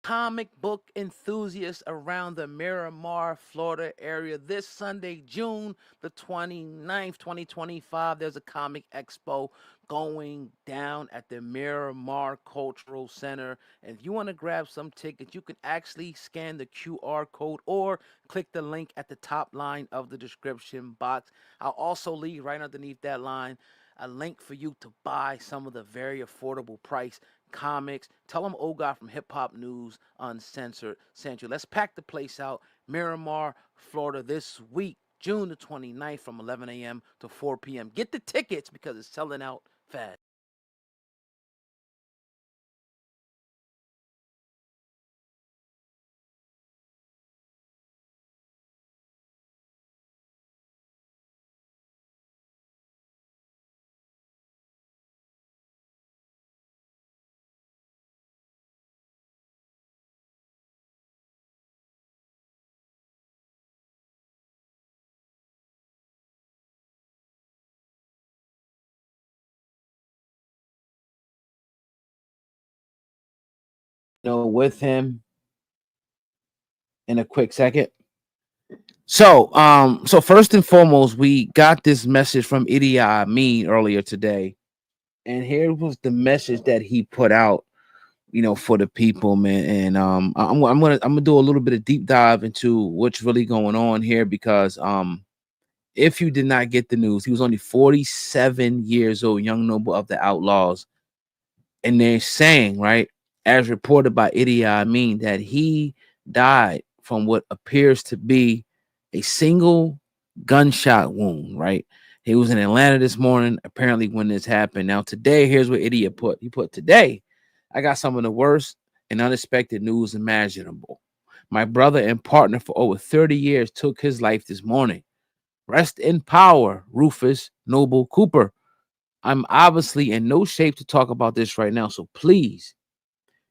comic book enthusiasts around the Miramar, Florida area. This Sunday, June the 29th, 2025, there's a comic expo going down at the Miramar Cultural Center. And if you want to grab some tickets, you can actually scan the QR code or click the link at the top line of the description box. I'll also leave right underneath that line a link for you to buy some of the very affordable price comics. Tell them old guy from Hip Hop News Uncensored sent you. Let's pack the place out. Miramar, Florida, this week, June the 29th from 11 a.m. to 4 p.m. Get the tickets because it's selling out fast. With him in a quick second. So first and foremost, we got this message from Idi Amin earlier today, and here was the message that he put out, for the people, man. And I'm gonna do a little bit of deep dive into what's really going on here because if you did not get the news, he was only 47 years old, young noble of the Outlaws, and they're saying, right, as reported by Idi Amin, that he died from what appears to be a single gunshot wound, right? He was in Atlanta this morning, apparently, when this happened. Now, today, here's what Idiot put. He put, today, I got some of the worst and unexpected news imaginable. My brother and partner for over 30 years took his life this morning. Rest in power, Rufus Noble Cooper. I'm obviously in no shape to talk about this right now, so please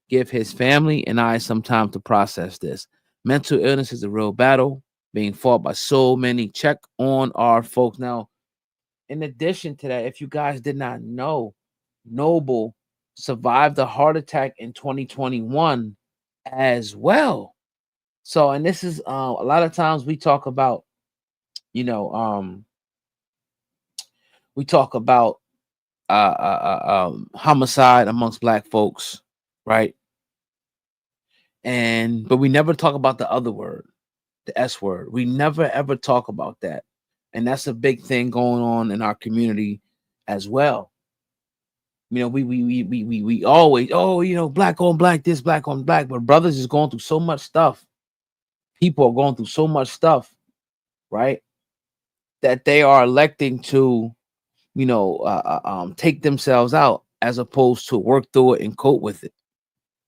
give his family and I some time to process this. Mental illness is a real battle being fought by so many. Check on our folks. Now, in addition to that, if you guys did not know, Noble survived a heart attack in 2021 as well. So, and this is a lot of times we talk about, you know, we talk about homicide amongst black folks, right? And but we never talk about the other word, the S word. We never ever talk about that, and that's a big thing going on in our community as well. We always, black on black, this, black on black, but brothers is going through so much stuff. People are going through so much stuff, right? That they are electing to, take themselves out as opposed to work through it and cope with it,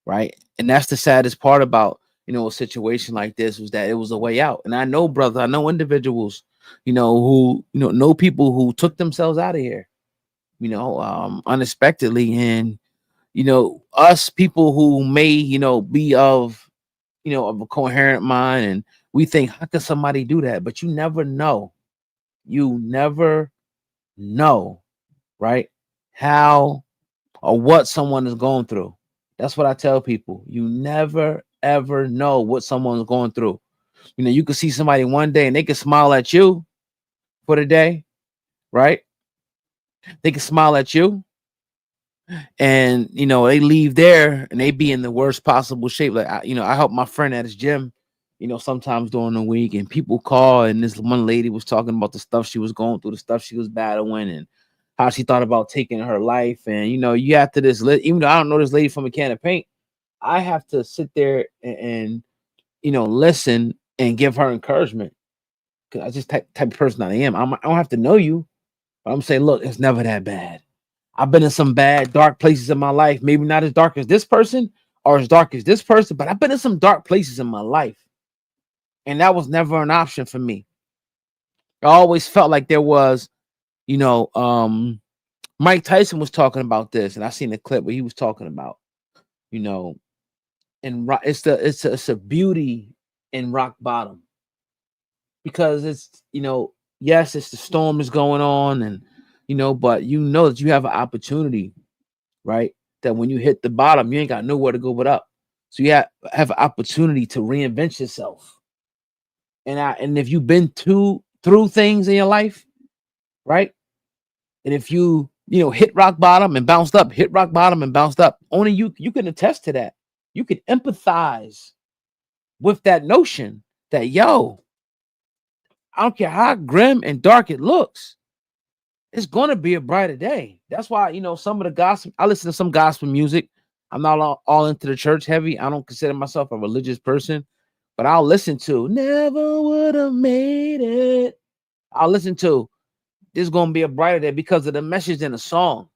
right? And that's the saddest part about, a situation like this was that it was a way out. And I know, brother, I know individuals, who, know people who took themselves out of here, unexpectedly. And, us people who may, be of a coherent mind, and we think, how can somebody do that? But you never know. You never know, right? How or what someone is going through. That's what I tell people. You never ever know what someone's going through. You can see somebody one day and they can smile at you for the day, right? They can smile at you, and they leave there and they be in the worst possible shape. Like I help my friend at his gym, sometimes during the week, and people call, and this one lady was talking about the stuff she was going through, the stuff she was battling, and how she thought about taking her life. And you have to this even though I don't know this lady from a can of paint, I have to sit there and listen and give her encouragement because I just type of person I am. I don't have to know you, but I'm saying, look, it's never that bad. I've been in some bad, dark places in my life. Maybe not as dark as this person or as dark as this person, but I've been in some dark places in my life. And that was never an option for me. I always felt like there was, you know, um, Mike Tyson was talking about this, and I seen a clip where he was talking about, you know, and it's a beauty in rock bottom because it's yes, it's the storm is going on, and but that you have an opportunity, right? That when you hit the bottom, you ain't got nowhere to go but up. So you have an opportunity to reinvent yourself. And if you've been through things in your life, right? And if you hit rock bottom and bounced up, hit rock bottom and bounced up, only you can attest to that. You can empathize with that notion that, yo, I don't care how grim and dark it looks, it's gonna be a brighter day. That's why some of the gospel. I listen to some gospel music. I'm not all into the church heavy. I don't consider myself a religious person, but I'll listen to "Never Would Have Made It." I'll listen to "There's Gonna Be a Brighter Day" because of the message in the song,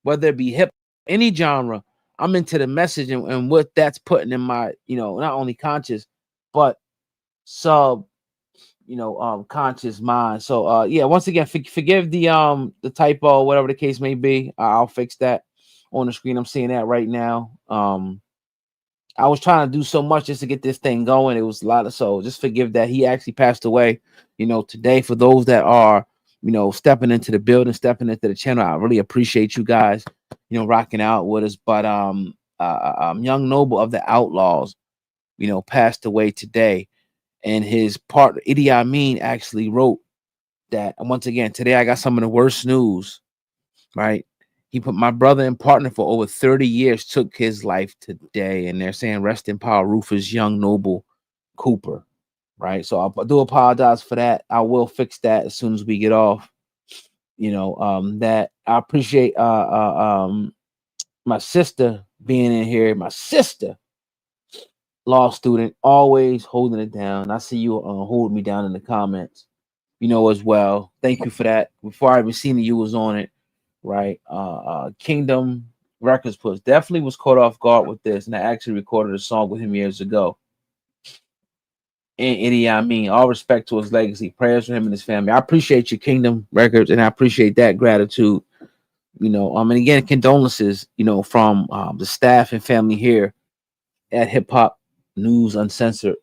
whether it be hip, any genre. I'm into the message and what that's putting in my, not only conscious, but sub conscious mind. So yeah, once again, forgive the typo, whatever the case may be. I'll fix that on the screen. I'm seeing that right now. I was trying to do so much just to get this thing going. It was a lot of, so just forgive that. He actually passed away today. For those that are stepping into the building, stepping into the channel, I really appreciate you guys rocking out with us. But young Noble of the Outlaws passed away today. And his partner, Idi Amin, actually wrote that. And once again, today I got some of the worst news, right? He put my brother and partner for over 30 years took his life today. And they're saying, rest in power, Rufus Young Noble Cooper, right? So I do apologize for that. I will fix that as soon as we get off. That I appreciate my sister being in here. My sister, law student, always holding it down. I see you hold me down in the comments, as well. Thank you for that. Before I even seen that you was on it, right? Kingdom Records Plus definitely was caught off guard with this, and I actually recorded a song with him years ago. And Idi Amin, all respect to his legacy, prayers for him and his family. I appreciate you, Kingdom Records, and I appreciate that gratitude. And again, condolences, from the staff and family here at Hip Hop News Uncensored,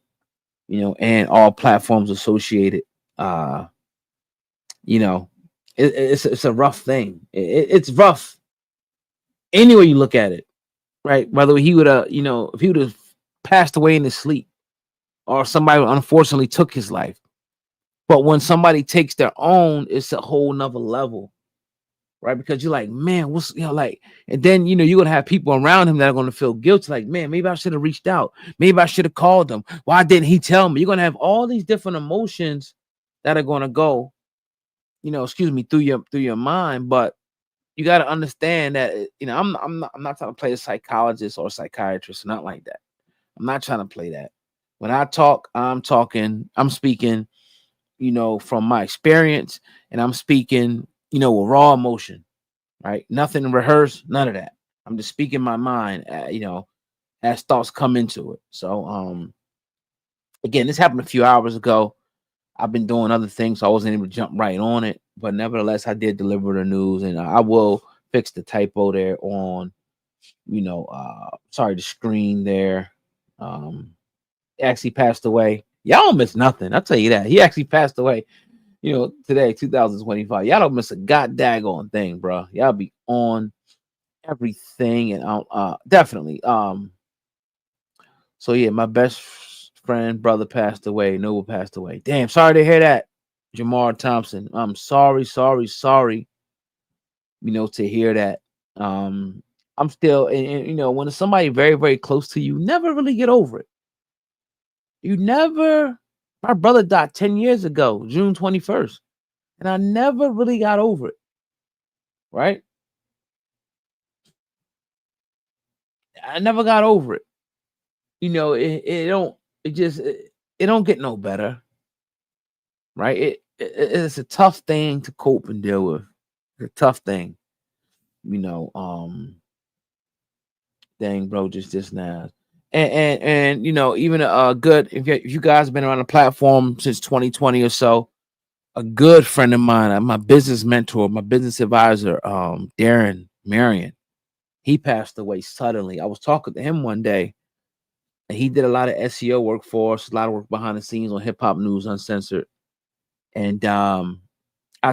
and all platforms associated. It's a rough thing. It's rough any way you look at it, right? Whether he would if he would have passed away in his sleep, or somebody unfortunately took his life. But when somebody takes their own, it's a whole nother level, right? Because you're like, man, what's like, and then you're gonna have people around him that are gonna feel guilty, like, man, maybe I should have reached out, maybe I should have called him. Why didn't he tell me? You're gonna have all these different emotions that are gonna go, through your mind. But you got to understand that I'm not trying to play a psychologist or a psychiatrist, not like that. I'm not trying to play that. When I talk, I'm speaking, from my experience, and I'm speaking, with raw emotion, right? Nothing rehearsed, none of that. I'm just speaking my mind, as thoughts come into it. So, again, this happened a few hours ago. I've been doing other things, so I wasn't able to jump right on it. But nevertheless, I did deliver the news, and I will fix the typo there on, the screen there. Actually passed away. Y'all don't miss nothing. I'll tell you that. He actually passed away, today, 2025. Y'all don't miss a god daggone thing, bro. Y'all be on everything, and definitely. So yeah, my best friend, brother passed away. Noble passed away. Damn, sorry to hear that, Jamar Thompson. I'm sorry, to hear that. I'm still, and when it's somebody very, very close to you, never really get over it. You never. My brother died 10 years ago, June 21st, and I never really got over it. Right? I never got over it. It don't get no better. Right? It's a tough thing to cope and deal with. It's a tough thing. Dang, bro, just now. And even a good, if you guys have been around the platform since 2020 or so, a good friend of mine, my business mentor, my business advisor, Darren Marion, he passed away suddenly. I was talking to him one day, and he did a lot of SEO work for us, a lot of work behind the scenes on Hip Hop News Uncensored. And I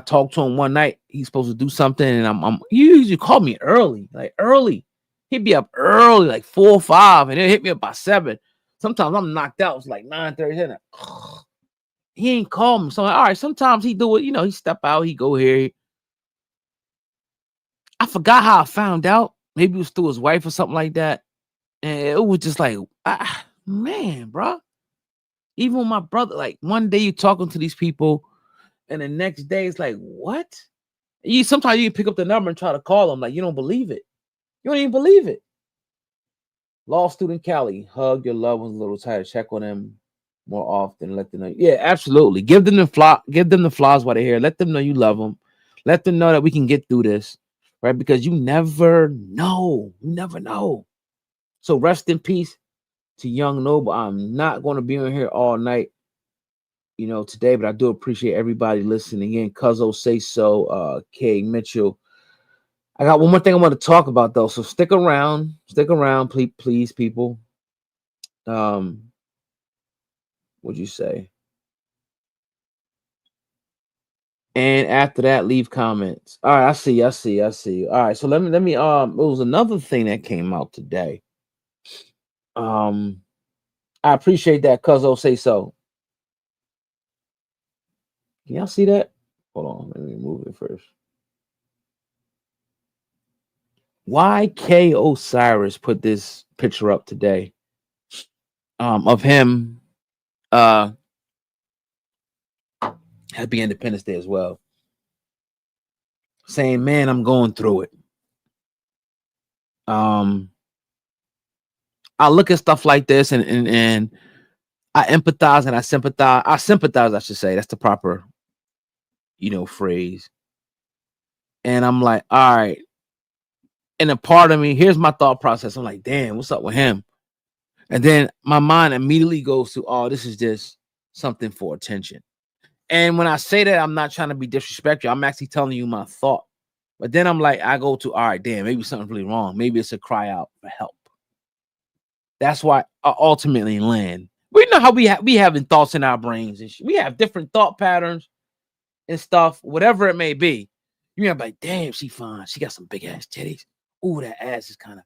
talked to him one night. He's supposed to do something, and he usually called me early, like early. He'd be up early, like 4 or 5, and it hit me up by 7. Sometimes I'm knocked out. It's like 9:30. He ain't called me. So I'm like, all right, sometimes he do it, he step out, he go here. I forgot how I found out. Maybe it was through his wife or something like that. And it was just like, man, bro. Even with my brother, like one day you talking to these people, and the next day it's like, what? Sometimes you can pick up the number and try to call them, like you don't believe it. You don't even believe it. Law student Cali, hug your loved ones a little tighter, check on them more often, let them know. Yeah, absolutely. Give them the flaws while they're here. Let them know you love them. Let them know that we can get through this, right? Because you never know. You never know. So rest in peace to Young Noble. I'm not going to be on here all night, today, but I do appreciate everybody listening in. Cuzzo Say So, K Mitchell. I got one more thing I want to talk about though, so stick around, please, people. What'd you say? And after that, leave comments. All right, I see. All right, so let me. It was another thing that came out today. I appreciate that, Cuzzo Say So. Can y'all see that? Hold on, let me move it first. YK Osiris put this picture up today. Of him. Happy Independence Day as well. Saying, man, I'm going through it. I look at stuff like this and I empathize and I sympathize. I should say. That's the proper, phrase. And I'm like, all right. And a part of me, here's my thought process. I'm like, damn, what's up with him? And then my mind immediately goes to, oh, this is just something for attention. And when I say that, I'm not trying to be disrespectful. I'm actually telling you my thought. But then I'm like, I go to, all right, damn, maybe something's really wrong. Maybe it's a cry out for help. That's why I ultimately land. We know how we having thoughts in our brains and shit. We have different thought patterns and stuff, whatever it may be. You have like, damn, she fine. She got some big ass titties. Ooh, that ass is kind of,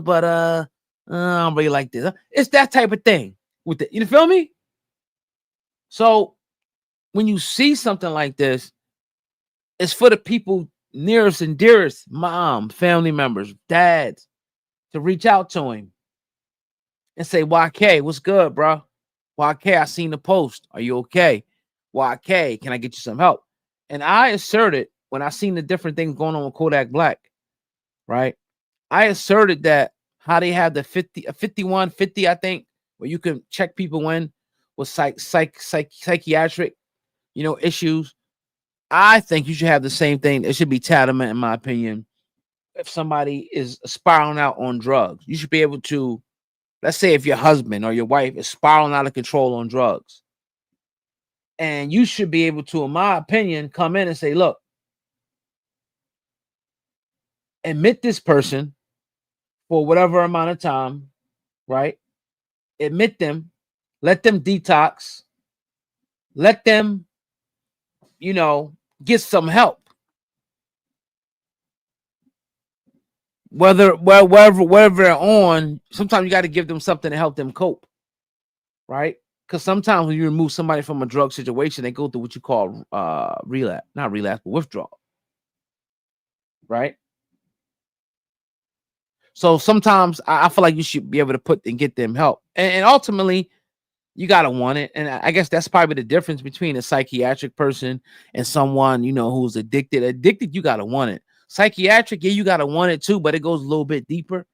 I don't really like this. It's that type of thing with it. You feel me? So when you see something like this, it's for the people nearest and dearest, mom, family members, dads, to reach out to him and say, YK, what's good, bro? YK, I seen the post. Are you okay? YK, can I get you some help? And I asserted when I seen the different things going on with Kodak Black, right? I asserted that how they have the 5150, I think, where you can check people in with psychiatric, issues. I think you should have the same thing. It should be tantamount, in my opinion. If somebody is spiraling out on drugs, you should be able to, let's say if your husband or your wife is spiraling out of control on drugs, and you should be able to, in my opinion, come in and say, look, admit this person for whatever amount of time, right? Admit them, let them detox, let them, get some help. Wherever they're on, sometimes you got to give them something to help them cope, right? Because sometimes when you remove somebody from a drug situation, they go through what you call relapse, not relapse, but withdrawal, right? So sometimes I feel like you should be able to put and get them help, and ultimately you gotta want it. And I guess that's probably the difference between a psychiatric person and someone who's addicted. Addicted, you gotta want it. Psychiatric, yeah, you gotta want it too, but it goes a little bit deeper.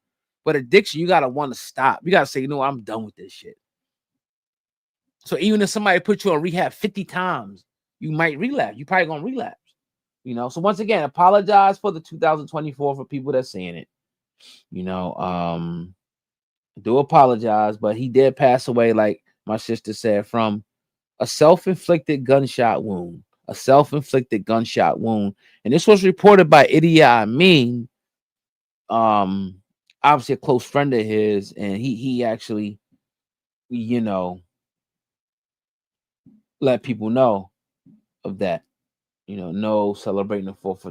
But addiction, you gotta want to stop. You gotta say, I'm done with this shit. So even if somebody put you on rehab 50 times, you might relapse. You probably gonna relapse. So once again, apologize for the 2024 for people that's saying it. Do apologize, but he did pass away, like my sister said, from a self-inflicted gunshot wound. A self-inflicted gunshot wound. And this was reported by Idia Amin, obviously a close friend of his, and he actually, let people know of that. No celebrating the 4th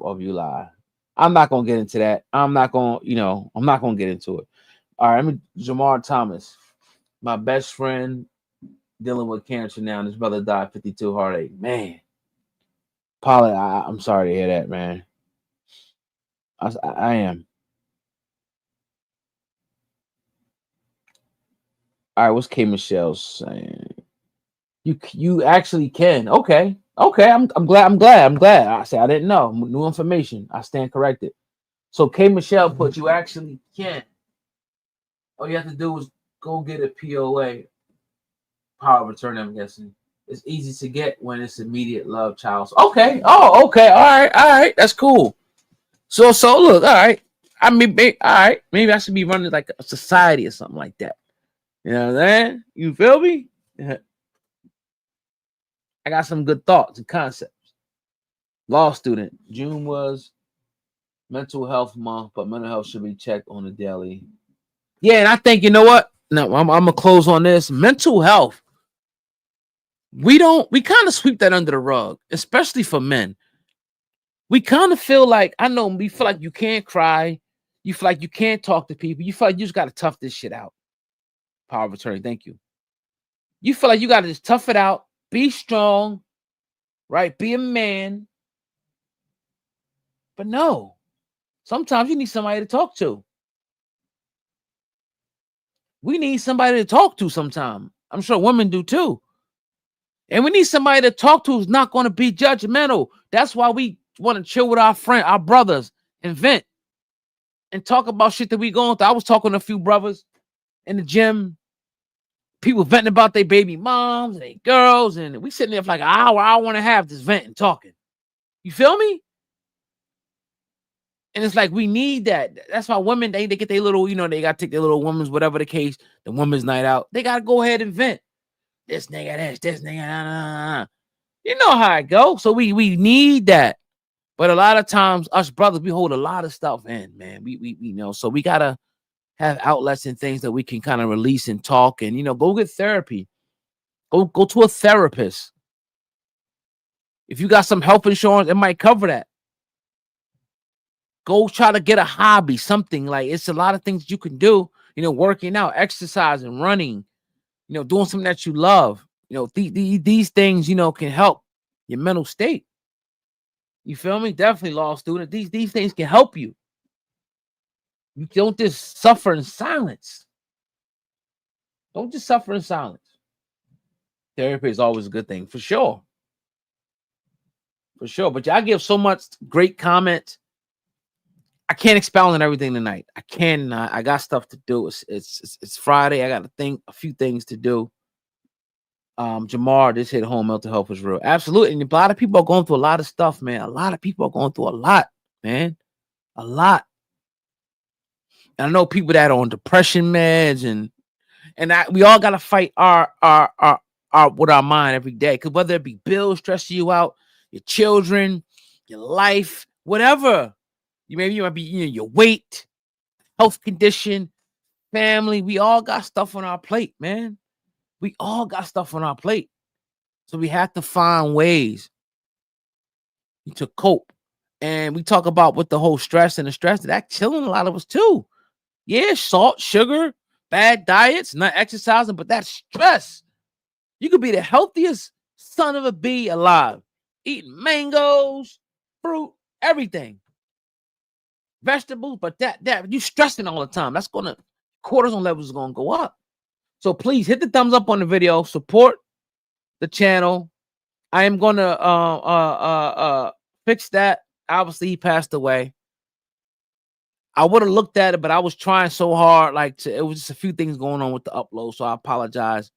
of July. I'm not gonna get into that. I'm not gonna, I'm not gonna get into it. All right, Jamar Thomas, my best friend, dealing with cancer now, and his brother died 52 heartache. Man, Polly, I'm sorry to hear that, man. I am. All right, what's K Michelle saying? You actually can. Okay. Okay. I'm glad. I say I didn't know. New information. I stand corrected. So K Michelle put you actually can. All you have to do is go get a POA, power of attorney, I'm guessing. It's easy to get when it's immediate love child. Okay. Oh, okay. All right. All right. That's cool. So look, all right. I mean, all right. Maybe I should be running like a society or something like that. You know what I'm saying? You feel me? I got some good thoughts and concepts. Law student. June was mental health month, but mental health should be checked on a daily. Yeah, and I think, you know what? No, I'm gonna close on this. Mental health. We kind of sweep that under the rug, especially for men. We kind of feel like, I know, we feel like you can't cry, you feel like you can't talk to people, you feel like you just gotta tough this shit out. Power of attorney, thank you. You feel like you gotta just tough it out, be strong, right? Be a man. But no, sometimes you need somebody to talk to. We need somebody to talk to sometimes. I'm sure women do too. And we need somebody to talk to who's not going to be judgmental. That's why we want to chill with our friend, our brothers, and vent and talk about shit that we going through. I was talking to a few brothers in the gym, people venting about their baby moms and their girls, and we sitting there for like an hour and a half, just venting, talking. You feel me? And it's like we need that. That's why women, they get their little, they got to take their little women's, whatever the case, the women's night out. They got to go ahead and vent. This nigga, this nigga, nah. You know how it goes. So we need that. But a lot of times, us brothers, we hold a lot of stuff in, man. We know. So we gotta have outlets and things that we can kind of release and talk, and go get therapy. Go to a therapist. If you got some health insurance, it might cover that. Go try to get a hobby, something like, it's a lot of things you can do. Working out, exercising, running. Doing something that you love. These things, can help your mental state. You feel me? Definitely, law student. These things can help you. You don't just suffer in silence. Don't just suffer in silence. Therapy is always a good thing, for sure. For sure. But y'all give so much great comments. I can't expound on everything tonight. I cannot. I got stuff to do. It's Friday. I got to think a few things to do. Jamar, this hit home. Mental health is real. Absolutely. And a lot of people are going through a lot of stuff, man. A lot of people are going through a lot, man. A lot. And I know people that are on depression meds, and we all gotta fight our with our mind every day. Because whether it be bills stressing you out, your children, your life, whatever. You might be, your weight, health condition, family. We all got stuff on our plate, man. We all got stuff on our plate. So we have to find ways to cope. And we talk about with the whole stress and the stress that killing a lot of us too. Yeah, salt, sugar, bad diets, not exercising, but that's stress. You could be the healthiest son of a bee alive, eating mangoes, fruit, everything, vegetables, but that you stressing all the time. That's gonna cortisol levels is gonna go up. So please hit the thumbs up on the video, support the channel. I am gonna fix that. Obviously, he passed away. I would have looked at it, but I was trying so hard. It was just a few things going on with the upload, so I apologize.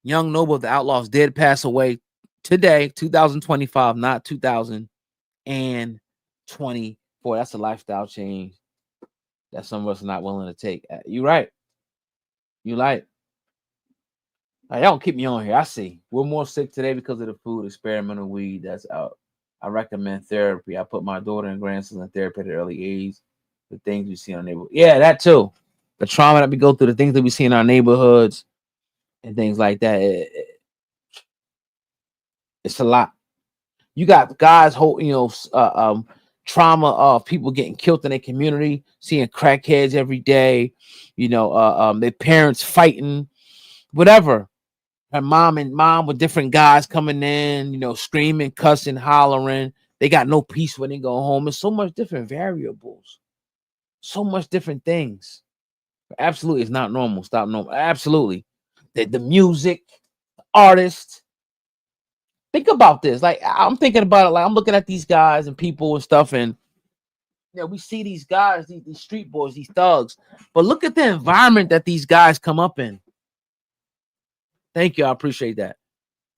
Young Noble of the Outlaws did pass away today, 2025, not 2024. That's a lifestyle change that some of us are not willing to take. You right. You right. Y'all don't keep me on here. I see. We're more sick today because of the food experimental weed that's out. I recommend therapy. I put my daughter and grandson in therapy at an early age. The things we see in our neighborhood. Yeah, that too. The trauma that we go through, the things that we see in our neighborhoods and things like that. It's a lot. You got guys trauma of people getting killed in their community, seeing crackheads every day, their parents fighting, whatever. Her mom with different guys coming in, screaming, cussing, hollering. They got no peace when they go home. It's so much different variables, so much different things. Absolutely, it's not normal. Stop normal. Absolutely. The music, the artists. Think about this. Like, I'm thinking about it. Like, I'm looking at these guys and people and stuff, and we see these guys, these street boys, these thugs. But look at the environment that these guys come up in. Thank you. I appreciate that.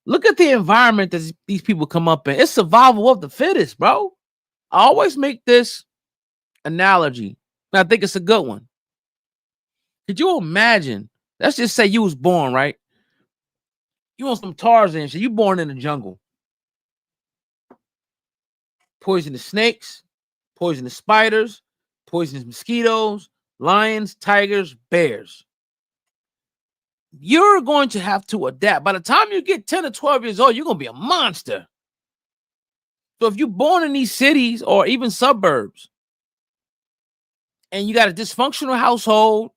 Look at the environment that these people come up in. It's survival of the fittest, bro. I always make this analogy, and I think it's a good one. Could you imagine? Let's just say you was born, right? You want some Tarzan shit. You born in the jungle. Poisonous snakes, poisonous spiders, poisonous mosquitoes, lions, tigers, bears. You're going to have to adapt. By the time you get 10 or 12 years old, you're going to be a monster. So if you're born in these cities or even suburbs, and you got a dysfunctional household,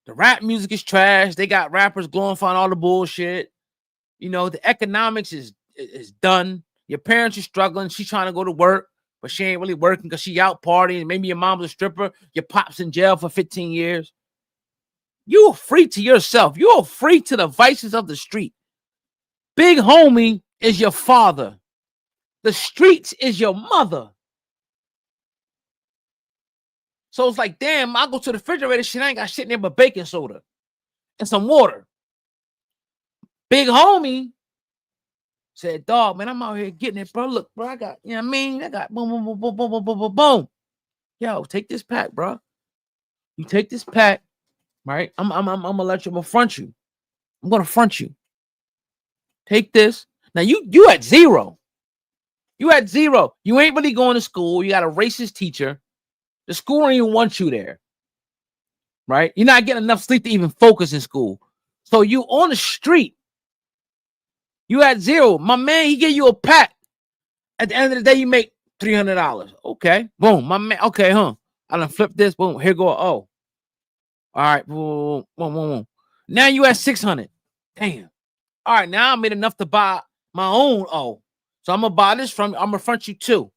the rap music is trash. They got rappers glorifying all the bullshit. The economics is done. Your parents are struggling. She's trying to go to work, but she ain't really working because she out partying. Maybe your mom's a stripper. Your pop's in jail for 15 years. You're free to yourself. You're free to the vices of the street. Big homie is your father. The streets is your mother. So it's like, damn, I go to the refrigerator, shit, I ain't got shit in there but baking soda and some water. Big homie said, dog, man, I'm out here getting it, bro. Look, bro, I got, I got boom, boom, boom, boom, boom, boom, boom, boom, boom. Yo, take this pack, bro. You take this pack, right? I'm gonna front you. I'm gonna front you. Take this. Now you at zero. You at zero. You ain't really going to school. You got a racist teacher. The school don't even want you there, right? You're not getting enough sleep to even focus in school. So you on the street. You at zero. My man, he gave you a pack. At the end of the day, you make $300. Okay. Boom. My man. Okay, huh? I done flip this. Boom. Here go. Oh. All right. Boom, boom, boom, boom. Now you at 600. Damn. All right. Now I made enough to buy my own. Oh. So I'm gonna buy this from you. I'm gonna front you too.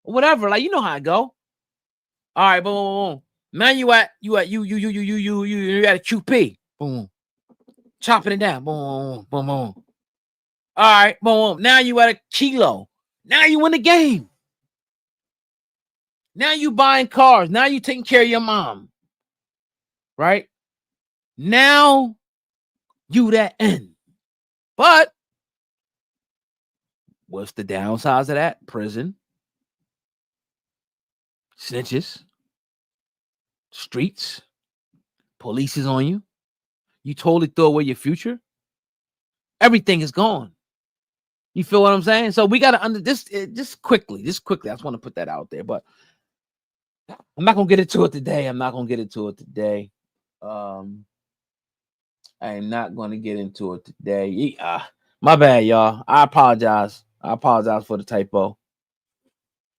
Whatever. Like, you know how I go. All right, boom, boom, boom. Now you at a QP. Boom. Chopping it down. Boom, boom, boom. All right, boom. Now you at a kilo. Now you in the game. Now you buying cars. Now you taking care of your mom. Right? Now you that end. But what's the downsides of that? Prison. Snitches. Streets. Police is on you. You totally throw away your future. Everything is gone. You feel what I'm saying? So we got to under this just quickly. I just want to put that out there, but I'm not gonna get into it today. I am not gonna get into it today. My bad, y'all. I apologize for the typo.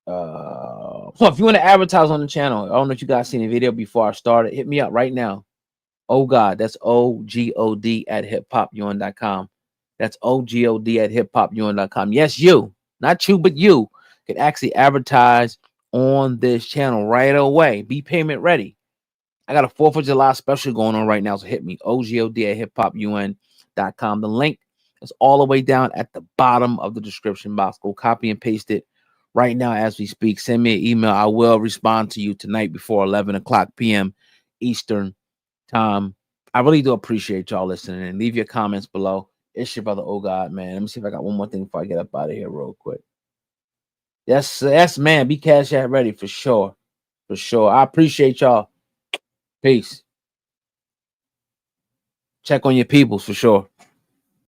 So if you want to advertise on the channel, I don't know if you guys seen the video before I started. Hit me up right now. Oh God, that's OGOD at hiphopun.com. That's OGOD at hiphopun.com. Yes, you, not you, but you can actually advertise on this channel right away. Be payment ready. I got a 4th of July special going on right now, so hit me. OGOD at hiphopun.com. The link is all the way down at the bottom of the description box. Go copy and paste it right now as we speak. Send me an email. I will respond to you tonight before 11 o'clock p.m. Eastern time. I really do appreciate y'all listening, and leave your comments below. It's your brother, Oh God, man. Let me see if I got one more thing before I get up out of here real quick. Yes, man. Be Cash App ready for sure. For sure. I appreciate y'all. Peace. Check on your peoples for sure.